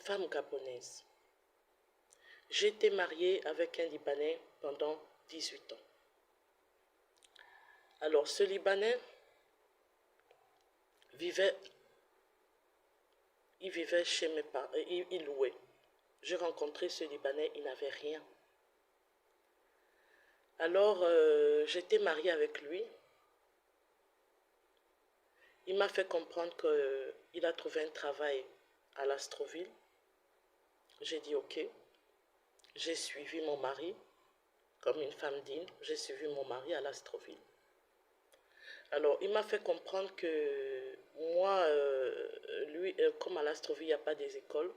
femme gabonaise. J'ai été mariée avec un Libanais pendant 18 ans. Alors, ce Libanais vivait chez mes parents, il louait. J'ai rencontré ce Libanais, il n'avait rien. Alors, j'étais mariée avec lui. Il m'a fait comprendre qu'il a trouvé un travail à l'Astroville. J'ai dit ok. J'ai suivi mon mari, comme une femme digne, j'ai suivi mon mari à l'Astroville. Alors, il m'a fait comprendre que moi, lui, comme à l'Astroville, il n'y a pas des écoles,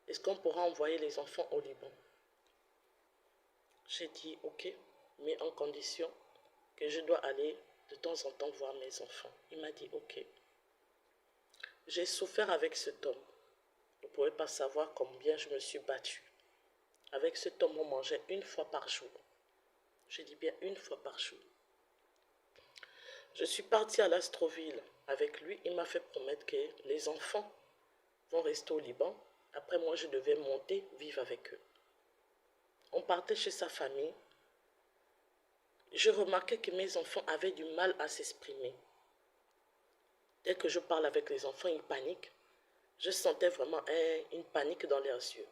est-ce qu'on pourra envoyer les enfants au Liban? J'ai dit ok, mais en condition que je dois aller de temps en temps voir mes enfants. Il m'a dit ok. J'ai souffert avec cet homme. Vous ne pouvez pas savoir combien je me suis battue. Avec cet homme, on mangeait une fois par jour. Je dis bien une fois par jour. Je suis partie à l'Astroville avec lui. Il m'a fait promettre que les enfants vont rester au Liban. Après, moi, je devais monter, vivre avec eux. On partait chez sa famille. Je remarquais que mes enfants avaient du mal à s'exprimer. Dès que je parle avec les enfants, ils paniquent. Je sentais vraiment une panique dans leurs yeux.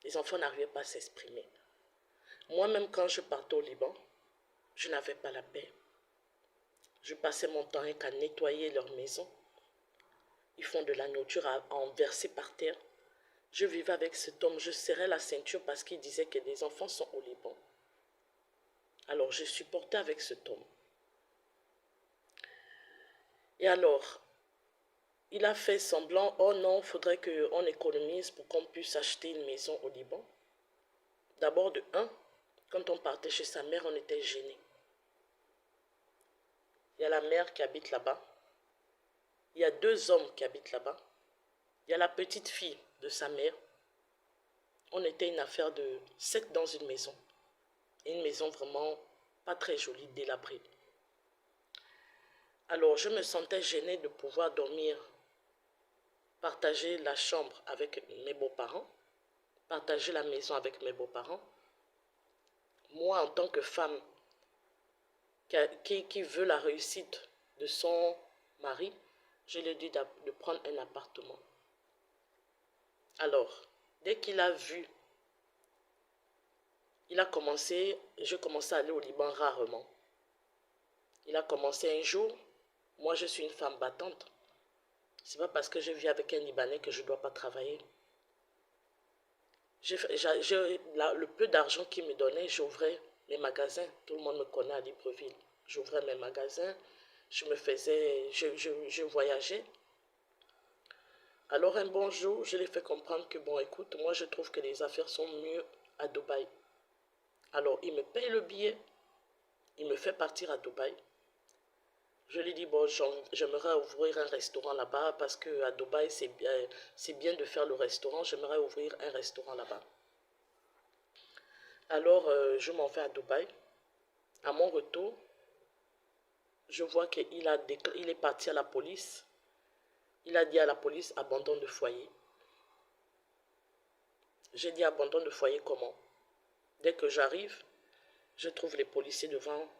Les enfants n'arrivaient pas à s'exprimer. Moi-même, quand je partais au Liban, je n'avais pas la paix. Je passais mon temps à nettoyer leur maison. Ils font de la nourriture à en verser par terre. Je vivais avec cet homme, je serrais la ceinture parce qu'il disait que les enfants sont au Liban. Alors je supportais avec cet homme. Et alors, il a fait semblant, oh non, il faudrait qu'on économise pour qu'on puisse acheter une maison au Liban. D'abord de un, quand on partait chez sa mère, on était gênés. Il y a la mère qui habite là-bas. Il y a 2 hommes qui habitent là-bas. Il y a la petite fille de sa mère. On était une affaire de 7 dans une maison. Une maison vraiment pas très jolie, délabrée. Alors je me sentais gênée de pouvoir dormir, partager la chambre avec mes beaux-parents, partager la maison avec mes beaux-parents. Moi, en tant que femme qui veut la réussite de son mari, je lui ai dit de prendre un appartement. Alors, dès qu'il a vu, je commençais à aller au Liban rarement. Il a commencé un jour, moi je suis une femme battante. C'est pas parce que je vis avec un Libanais que je ne dois pas travailler. Le peu d'argent qu'il me donnait, j'ouvrais mes magasins. Tout le monde me connaît à Libreville. J'ouvrais mes magasins, je voyageais. Alors un bon jour, je lui ai fait comprendre que bon écoute, moi je trouve que les affaires sont mieux à Dubaï. Alors il me paye le billet, il me fait partir à Dubaï. Je lui dis bon, j'aimerais ouvrir un restaurant là-bas parce qu'à Dubaï c'est bien de faire le restaurant, j'aimerais ouvrir un restaurant là-bas. Alors je m'en vais à Dubaï. À mon retour, je vois qu'il est parti à la police. Il a dit à la police abandon de foyer. J'ai dit abandon de foyer comment? Dès que j'arrive, je trouve les policiers devant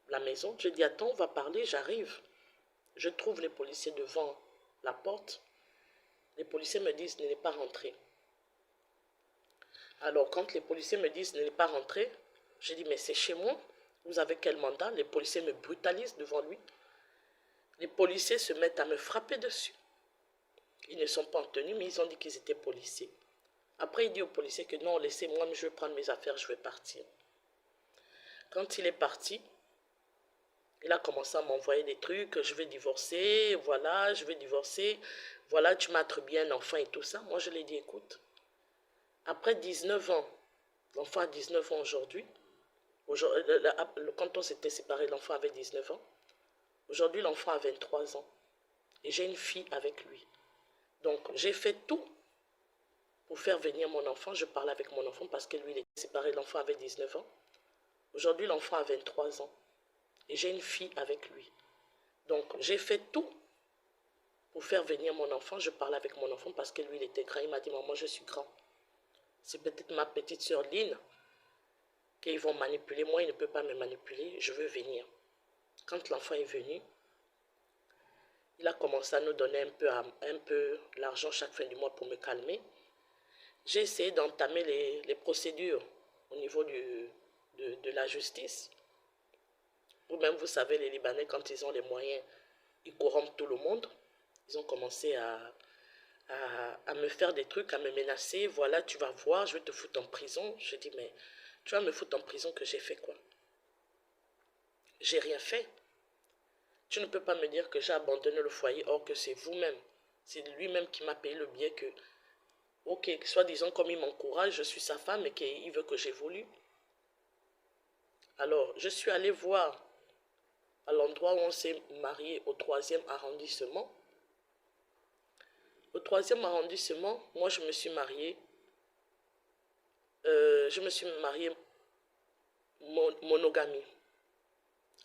la maison. Je dis attends, on va parler, j'arrive. Je trouve les policiers devant la porte. Les policiers me disent ne n'est pas rentré. Alors quand les policiers me disent ne n'est pas rentré, je dis mais c'est chez moi. Vous avez quel mandat? Les policiers me brutalisent devant lui. Les policiers se mettent à me frapper dessus. Ils ne sont pas en tenue, mais ils ont dit qu'ils étaient policiers. Après, il dit aux policiers que non, laissez-moi, je vais prendre mes affaires, je vais partir. Quand il est parti, il a commencé à m'envoyer des trucs, je vais divorcer, voilà, je vais divorcer, voilà, tu m'as attribué un enfant et tout ça. Moi, je lui ai dit, écoute, après 19 ans, l'enfant a 19 ans aujourd'hui, quand on s'était séparés, l'enfant avait 19 ans. Aujourd'hui, l'enfant a 23 ans. Et j'ai une fille avec lui. Donc, j'ai fait tout pour faire venir mon enfant. Je parlais avec mon enfant parce que lui, il était séparé. L'enfant avait 19 ans. Aujourd'hui, l'enfant a 23 ans. Et j'ai une fille avec lui. Donc, j'ai fait tout pour faire venir mon enfant. Je parlais avec mon enfant parce que lui, il était grand. Il m'a dit, maman, je suis grand. C'est peut-être ma petite soeur Lynn qu'ils vont manipuler. Moi, il ne peut pas me manipuler. Je veux venir. Quand l'enfant est venu, il a commencé à nous donner un peu l'argent chaque fin du mois pour me calmer. J'ai essayé d'entamer les procédures au niveau de la justice. Vous-même, vous savez, les Libanais, quand ils ont les moyens, ils corrompent tout le monde. Ils ont commencé à me faire des trucs, à me menacer. Voilà, tu vas voir, je vais te foutre en prison. Je dis, mais tu vas me foutre en prison, que j'ai fait quoi? J'ai rien fait. Tu ne peux pas me dire que j'ai abandonné le foyer, or que c'est vous-même. C'est lui-même qui m'a payé le billet que, ok, soi-disant comme il m'encourage, je suis sa femme et qu'il veut que j'évolue. Alors, je suis allée voir à l'endroit où on s'est marié au 3e arrondissement. Au 3e arrondissement, moi je me suis mariée monogamie.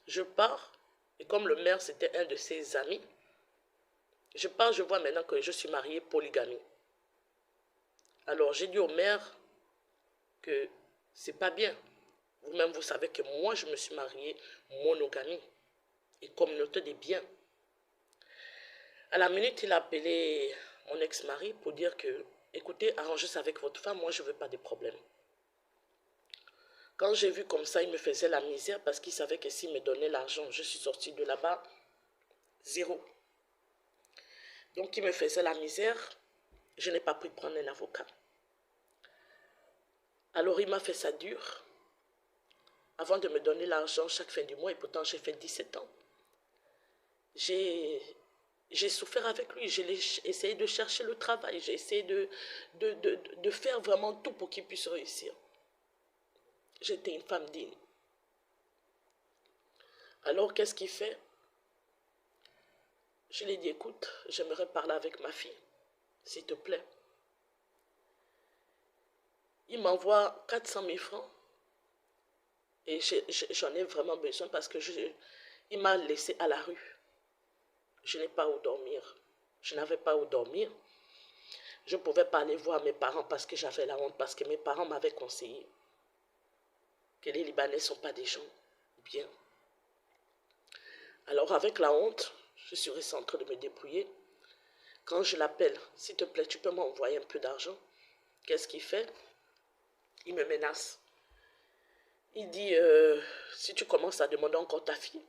Je pars, et comme le maire c'était un de ses amis, je pars, je vois maintenant que je suis mariée polygamie. Alors j'ai dit au maire que c'est pas bien. Vous-même vous savez que moi je me suis mariée monogamie et communauté des biens. À la minute, il a appelé mon ex-mari pour dire que, écoutez, arrangez ça avec votre femme, moi je ne veux pas de problème. Quand j'ai vu comme ça, il me faisait la misère parce qu'il savait que s'il me donnait l'argent, je suis sortie de là-bas, zéro. Donc il me faisait la misère, je n'ai pas pu prendre un avocat. Alors il m'a fait ça dur, avant de me donner l'argent chaque fin du mois, et pourtant j'ai fait 17 ans. J'ai souffert avec lui, j'ai essayé de chercher le travail, j'ai essayé de faire vraiment tout pour qu'il puisse réussir. J'étais une femme digne. Alors, qu'est-ce qu'il fait? Je lui ai dit, écoute, j'aimerais parler avec ma fille, s'il te plaît. Il m'envoie 400 000 francs et j'en ai vraiment besoin parce que il m'a laissé à la rue. Je n'ai pas où dormir. Je n'avais pas où dormir. Je ne pouvais pas aller voir mes parents parce que j'avais la honte, parce que mes parents m'avaient conseillé que les Libanais ne sont pas des gens bien. Alors avec la honte, je suis restée en train de me dépouiller. Quand je l'appelle, s'il te plaît, tu peux m'envoyer un peu d'argent. Qu'est-ce qu'il fait? Il me menace. Il dit, si tu commences à demander encore ta fille,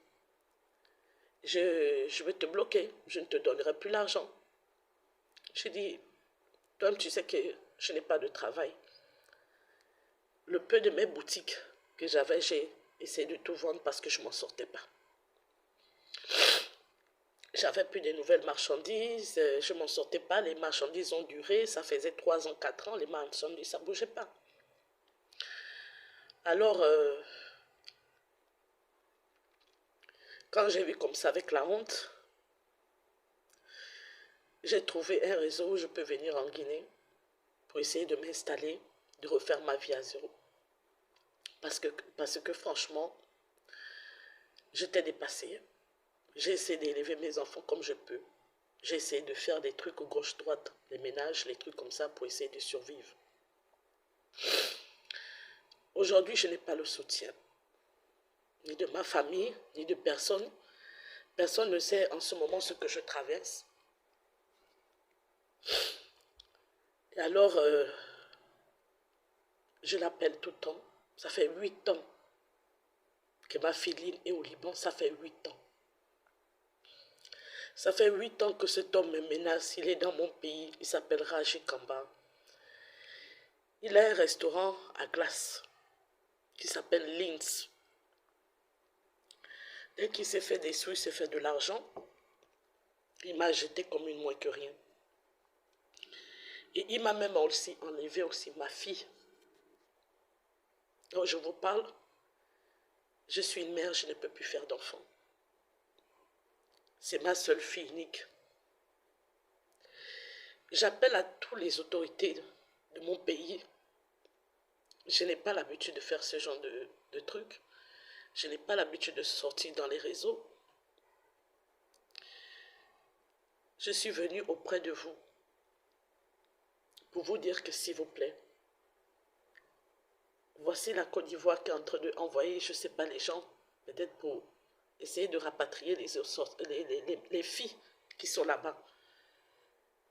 je vais te bloquer, je ne te donnerai plus l'argent. Je dis, toi, tu sais que je n'ai pas de travail. Le peu de mes boutiques que j'avais, j'ai essayé de tout vendre parce que je ne m'en sortais pas. J'avais plus de nouvelles marchandises, je ne m'en sortais pas, les marchandises ont duré, ça faisait 3 ans, 4 ans, les marchandises, ça ne bougeait pas. Alors, quand j'ai vu comme ça avec la honte, j'ai trouvé un réseau où je peux venir en Guinée pour essayer de m'installer, de refaire ma vie à zéro. Parce que franchement, j'étais dépassée. J'ai essayé d'élever mes enfants comme je peux. J'ai essayé de faire des trucs gauche-droite, les ménages, les trucs comme ça pour essayer de survivre. Aujourd'hui, je n'ai pas le soutien, ni de ma famille, ni de personne. Personne ne sait en ce moment ce que je traverse. Et alors, je l'appelle tout le temps. Ça fait 8 ans que ma fille est au Liban, ça fait 8 ans. Ça fait 8 ans que cet homme me menace, il est dans mon pays, il s'appelle Raji Kamba. Il a un restaurant à glace qui s'appelle Linz. Dès qu'il s'est fait des sous, il s'est fait de l'argent, il m'a jeté comme une moins que rien. Et il m'a même aussi enlevé ma fille. Donc je vous parle, je suis une mère, je ne peux plus faire d'enfant. C'est ma seule fille unique. J'appelle à toutes les autorités de mon pays. Je n'ai pas l'habitude de faire ce genre de trucs. Je n'ai pas l'habitude de sortir dans les réseaux. je suis venue auprès de vous pour vous dire que s'il vous plaît, voici la Côte d'Ivoire qui est en train d'envoyer, je ne sais pas, les gens, peut-être pour essayer de rapatrier les filles qui sont là-bas.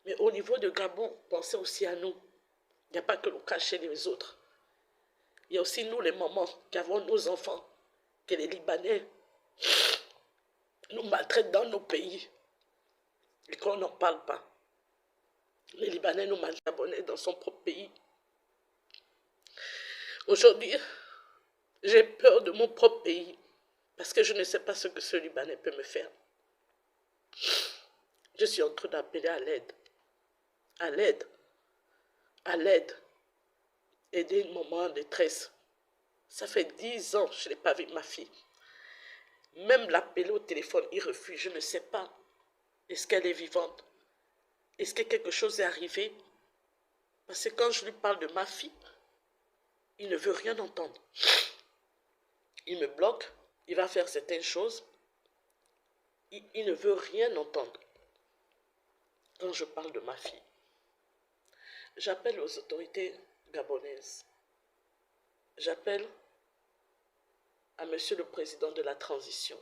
Mais au niveau de Gabon, pensez aussi à nous. Il n'y a pas que le cas chez les autres. Il y a aussi nous, les mamans, qui avons nos enfants, que les Libanais nous maltraitent dans nos pays et qu'on n'en parle pas. Les Libanais nous maltraitent dans son propre pays. Aujourd'hui, j'ai peur de mon propre pays parce que je ne sais pas ce que ce Libanais peut me faire. Je suis en train d'appeler à l'aide. À l'aide. À l'aide. Aider une maman en détresse. Ça fait 10 ans que je n'ai pas vu ma fille. Même l'appeler au téléphone, il refuse. Je ne sais pas. Est-ce qu'elle est vivante? Est-ce que quelque chose est arrivé? Parce que quand je lui parle de ma fille, il ne veut rien entendre. Il me bloque, il va faire certaines choses. Il ne veut rien entendre. Quand je parle de ma fille, j'appelle aux autorités gabonaises. J'appelle à Monsieur le Président de la Transition.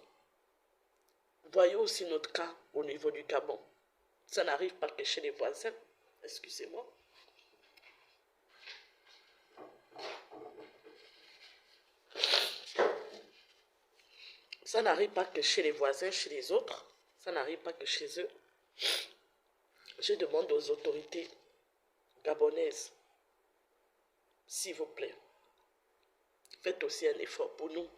Voyons aussi notre cas au niveau du Gabon. Ça n'arrive pas que chez les voisins. Excusez-moi. Ça n'arrive pas que chez les voisins, chez les autres. Ça n'arrive pas que chez eux. Je demande aux autorités gabonaises, s'il vous plaît, faites aussi un effort pour nous.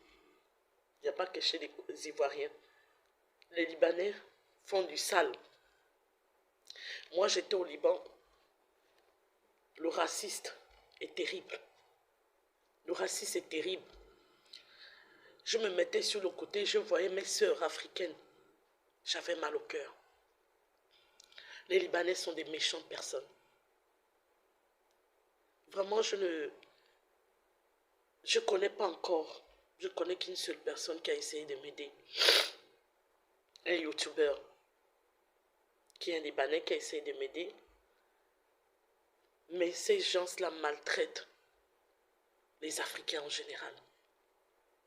Il n'y a pas que chez les Ivoiriens. Les Libanais font du sale. Moi, j'étais au Liban. Le raciste est terrible. Le racisme est terrible. Je me mettais sur le côté, je voyais mes sœurs africaines. J'avais mal au cœur. Les Libanais sont des méchantes personnes. Vraiment, je ne connais pas encore. Je connais qu'une seule personne qui a essayé de m'aider. Un YouTuber qui est un Libanais qui a essayé de m'aider. Mais ces gens-là maltraitent les Africains en général.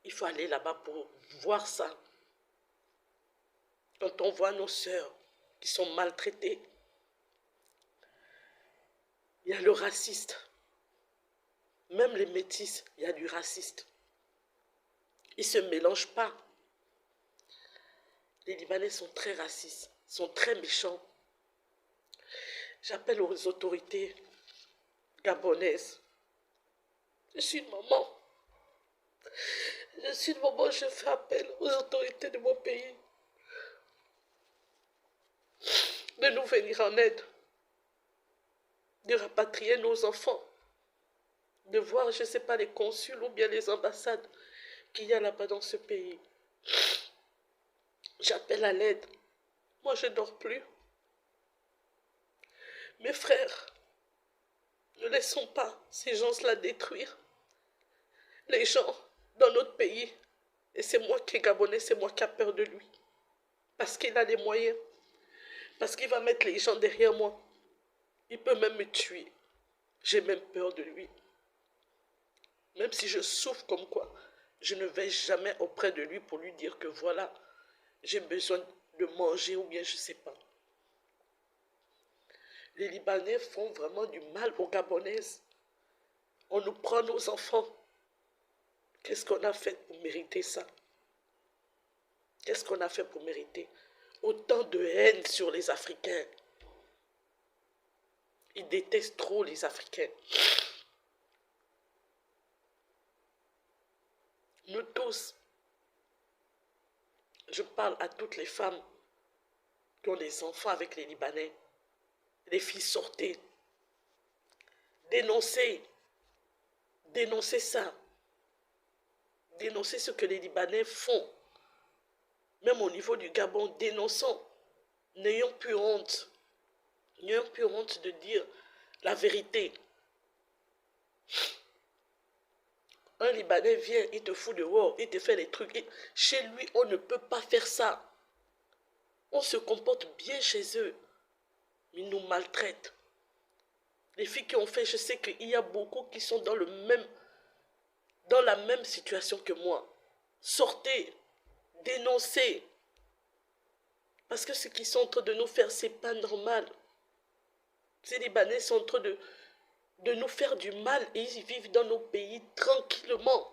Il faut aller là-bas pour voir ça. Quand on voit nos sœurs qui sont maltraitées, il y a le raciste. Même les métis, il y a du raciste. Ils ne se mélangent pas. Les Libanais sont très racistes, sont très méchants. J'appelle aux autorités gabonaises. Je suis une maman. Je suis une maman, je fais appel aux autorités de mon pays de nous venir en aide, de rapatrier nos enfants, de voir, je ne sais pas, les consuls ou bien les ambassades qu'il y a là-bas dans ce pays. J'appelle à l'aide. Moi, je ne dors plus. Mes frères, ne laissons pas ces gens-là détruire les gens dans notre pays. Et c'est moi qui est gabonais, c'est moi qui ai peur de lui. Parce qu'il a les moyens. Parce qu'il va mettre les gens derrière moi. Il peut même me tuer. J'ai même peur de lui. Même si je souffre comme quoi, je ne vais jamais auprès de lui pour lui dire que voilà, j'ai besoin de manger ou bien je ne sais pas. Les Libanais font vraiment du mal aux Gabonaises. On nous prend nos enfants. Qu'est-ce qu'on a fait pour mériter ça? Qu'est-ce qu'on a fait pour mériter autant de haine sur les Africains? Ils détestent trop les Africains. Nous tous, je parle à toutes les femmes qui ont des enfants avec les Libanais. Les filles, sortez. Dénoncez. Dénoncez ça. Dénoncez ce que les Libanais font. Même au niveau du Gabon, dénonçons. N'ayons plus honte. N'ayons plus honte de dire la vérité. Un Libanais vient, il te fout dehors, il te fait des trucs. Chez lui, on ne peut pas faire ça. On se comporte bien chez eux. Ils nous maltraitent. Les filles qui ont fait, je sais qu'il y a beaucoup qui sont dans la même situation que moi. Sortez, dénoncez. Parce que ce qu'ils sont en train de nous faire, c'est pas normal. Ces Libanais sont en train de nous faire du mal et ils vivent dans nos pays tranquillement.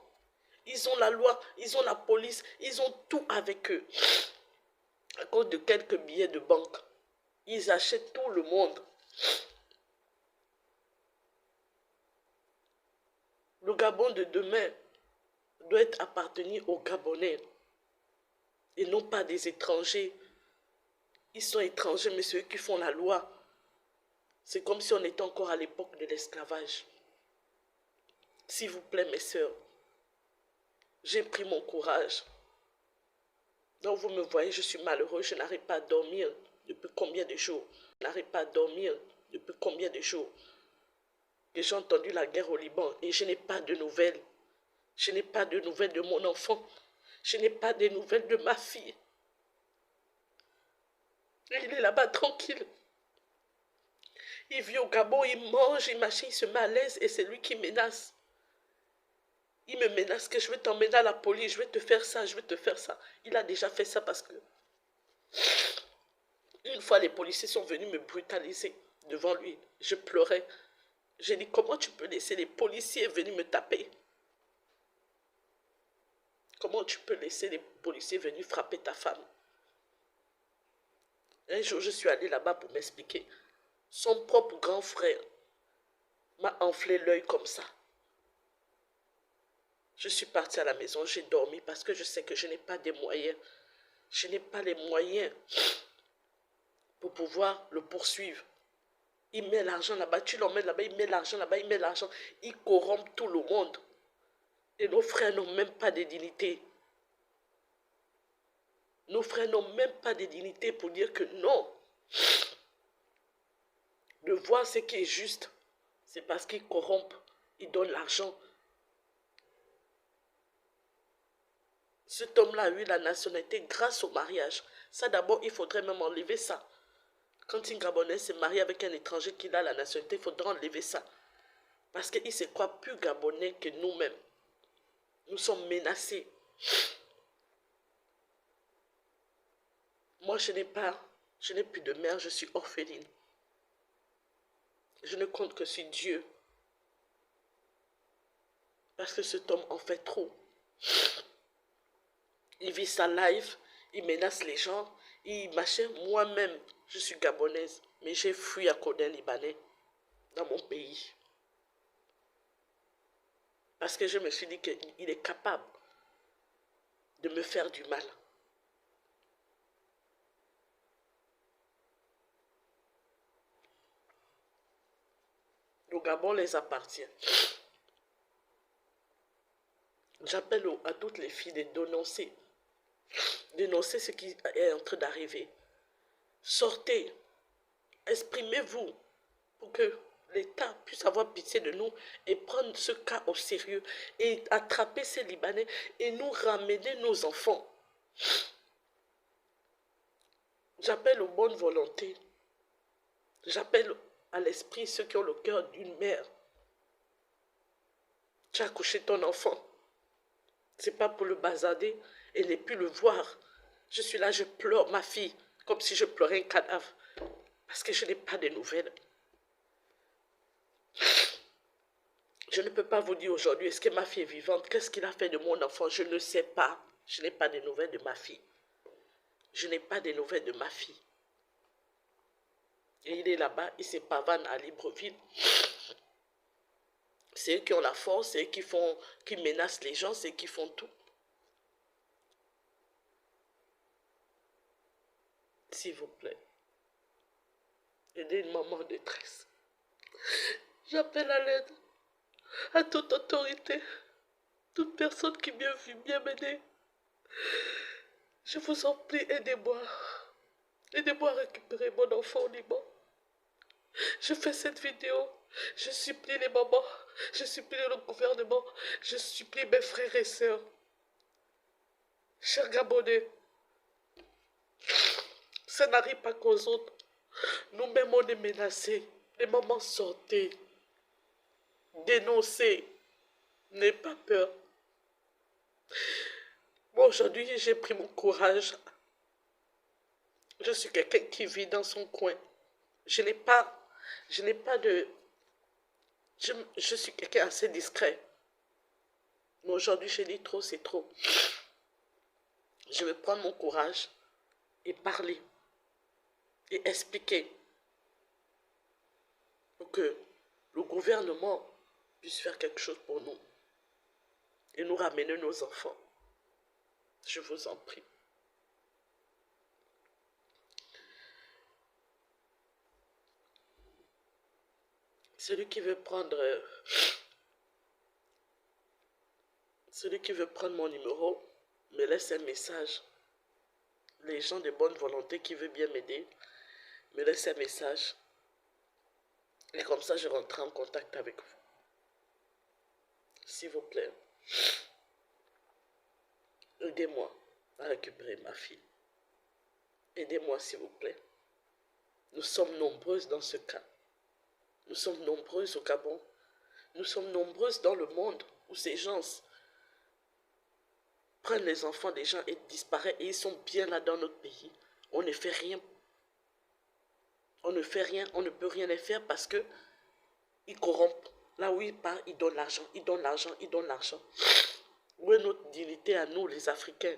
Ils ont la loi, ils ont la police, ils ont tout avec eux. À cause de quelques billets de banque, ils achètent tout le monde. Le Gabon de demain doit appartenir aux Gabonais et non pas des étrangers. Ils sont étrangers, mais ceux qui font la loi. C'est comme si on était encore à l'époque de l'esclavage. S'il vous plaît, mes sœurs, j'ai pris mon courage. Donc vous me voyez, je suis malheureux, je n'arrive pas à dormir depuis combien de jours. Je n'arrive pas à dormir depuis combien de jours. Et j'ai entendu la guerre au Liban et je n'ai pas de nouvelles. Je n'ai pas de nouvelles de mon enfant. Je n'ai pas de nouvelles de ma fille. Et il est là-bas tranquille. Il vit au Gabon, il mange, il machin, il se met à l'aise et c'est lui qui menace. Il me menace que je vais t'emmener à la police, je vais te faire ça, je vais te faire ça. Il a déjà fait ça parce que une fois les policiers sont venus me brutaliser devant lui. Je pleurais. J'ai dit, comment tu peux laisser les policiers venir me taper? Comment tu peux laisser les policiers venir frapper ta femme? Un jour, je suis allée là-bas pour m'expliquer. Son propre grand frère m'a enflé l'œil comme ça. Je suis partie à la maison, j'ai dormi parce que je sais que je n'ai pas des moyens. Je n'ai pas les moyens pour pouvoir le poursuivre. Il met l'argent là-bas, tu l'emmènes là-bas, il met l'argent là-bas, il met l'argent. Il corrompt tout le monde. Et nos frères n'ont même pas de dignité. Nos frères n'ont même pas de dignité pour dire que non. De voir ce qui est juste, c'est parce qu'ils corrompent, ils donnent l'argent. Cet homme-là a eu la nationalité grâce au mariage. Ça d'abord, il faudrait même enlever ça. Quand une Gabonaise se marie avec un étranger qui a la nationalité, il faudra enlever ça. Parce qu'il se croit plus Gabonais que nous-mêmes. Nous sommes menacés. Moi, je n'ai plus de mère, je suis orpheline. Je ne compte que sur Dieu. Parce que cet homme en fait trop. Il vit sa life, il menace les gens, il machin. Moi-même, je suis gabonaise, mais j'ai fui à cause d'un Libanais dans mon pays. Parce que je me suis dit qu'il est capable de me faire du mal. Le Gabon les appartient. J'appelle à toutes les filles de dénoncer. Dénoncer ce qui est en train d'arriver. Sortez. Exprimez-vous pour que l'État puisse avoir pitié de nous et prendre ce cas au sérieux et attraper ces Libanais et nous ramener nos enfants. J'appelle aux bonnes volontés. J'appelle à l'esprit ceux qui ont le cœur d'une mère. Tu as accouché ton enfant. Ce n'est pas pour le bazarder et ne plus le voir. Je suis là, je pleure ma fille comme si je pleurais un cadavre parce que je n'ai pas de nouvelles. Je ne peux pas vous dire aujourd'hui, est-ce que ma fille est vivante? Qu'est-ce qu'il a fait de mon enfant? Je ne sais pas. Je n'ai pas de nouvelles de ma fille. Je n'ai pas de nouvelles de ma fille. Et il est là-bas, il se pavane à Libreville. C'est eux qui ont la force, c'est eux qui menacent les gens, c'est eux qui font tout. S'il vous plaît, aidez une maman en détresse. J'appelle à l'aide à toute autorité, toute personne qui bien vu, bien m'aider. Je vous en prie, aidez-moi. Aidez-moi à récupérer mon enfant au Liban. Je fais cette vidéo. Je supplie les mamans. Je supplie le gouvernement. Je supplie mes frères et sœurs. Chers Gabonais, ça n'arrive pas qu'aux autres. Nous-mêmes, on est menacés. Les mamans, sortez. Dénoncez. N'ayez pas peur. Moi, aujourd'hui, j'ai pris mon courage. Je suis quelqu'un qui vit dans son coin. Je n'ai pas de... Je suis quelqu'un assez discret. Mais aujourd'hui, j'ai dit trop, c'est trop. Je vais prendre mon courage et parler et expliquer pour que le gouvernement puisse faire quelque chose pour nous et nous ramener nos enfants. Je vous en prie. Celui qui veut prendre mon numéro me laisse un message. Les gens de bonne volonté qui veulent bien m'aider me laissent un message. Et comme ça, je rentre en contact avec vous. S'il vous plaît, aidez-moi à récupérer ma fille. Aidez-moi, s'il vous plaît. Nous sommes nombreuses dans ce cas. Nous sommes nombreuses au Gabon. Nous sommes nombreuses dans le monde où ces gens prennent les enfants des gens et disparaissent et ils sont bien là dans notre pays. On ne fait rien. On ne fait rien, on ne peut rien les faire parce que ils corrompent. Là où ils partent, ils donnent l'argent, ils donnent l'argent, ils donnent l'argent. Où est notre dignité à nous, les Africains?